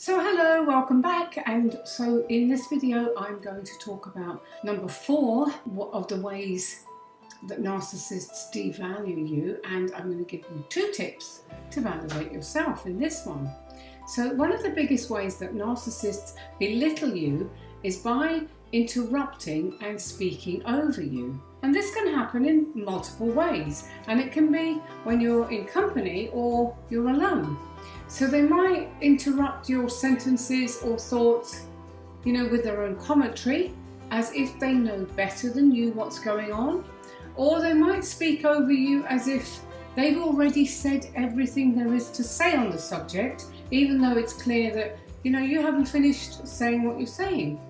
So hello, welcome back. And so in this video I'm going to talk about number 4 of the ways that narcissists devalue you, and I'm going to give you 2 tips to validate yourself in this one. So one of the biggest ways that narcissists belittle you is by interrupting and speaking over you. And this can happen in multiple ways, and it can be when you're in company or you're alone. So they might interrupt your sentences or thoughts, with their own commentary, as if they know better than you what's going on. Or they might speak over you as if they've already said everything there is to say on the subject, even though it's clear that, you haven't finished saying what you're saying.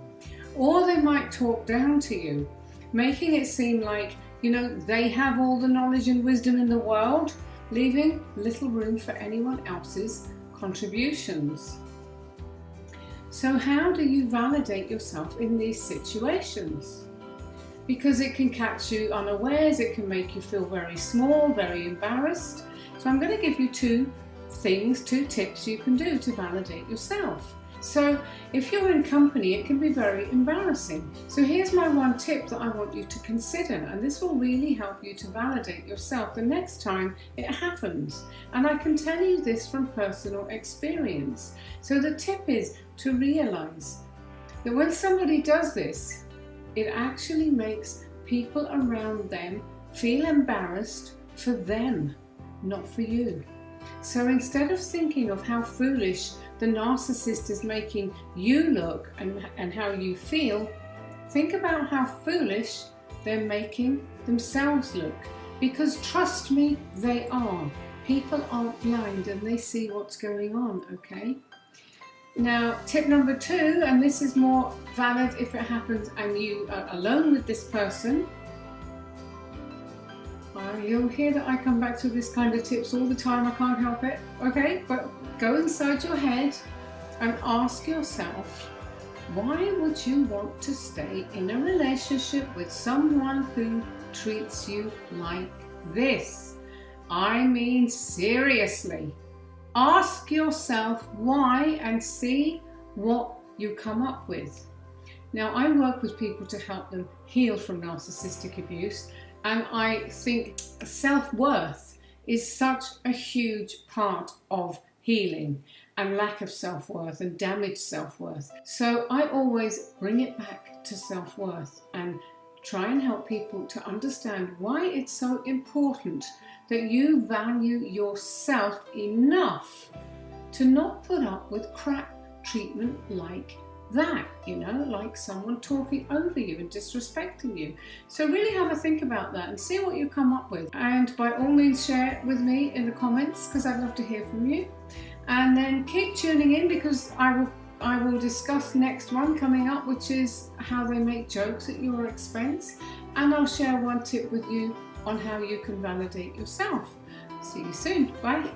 Or they might talk down to you, making it seem like, they have all the knowledge and wisdom in the world, leaving little room for anyone else's contributions. So how do you validate yourself in these situations? Because it can catch you unawares, it can make you feel very small, very embarrassed. So I'm going to give you 2 tips you can do to validate yourself. So if you're in company, it can be very embarrassing. So here's my 1 tip that I want you to consider, and this will really help you to validate yourself the next time it happens. And I can tell you this from personal experience. So the tip is to realize that when somebody does this, it actually makes people around them feel embarrassed for them, not for you. So instead of thinking of how foolish the narcissist is making you look and how you feel, think about how foolish they're making themselves look. Because trust me, they are. People aren't blind and they see what's going on, okay? Now, tip number 2, and this is more valid if it happens and you are alone with this person. You'll hear that I come back to this kind of tips all the time, I can't help it, okay? But go inside your head and ask yourself, why would you want to stay in a relationship with someone who treats you like this? I mean, seriously. Ask yourself why and see what you come up with. Now, I work with people to help them heal from narcissistic abuse, and I think self-worth is such a huge part of healing, and lack of self-worth and damaged self-worth. So I always bring it back to self-worth and try and help people to understand why it's so important that you value yourself enough to not put up with crap treatment like that, like someone talking over you and disrespecting you. So really have a think about that and see what you come up with. And by all means share it with me in the comments, because I'd love to hear from you. And then keep tuning in, because I will discuss next one coming up, which is how they make jokes at your expense. And I'll share 1 tip with you on how you can validate yourself. See you soon. Bye.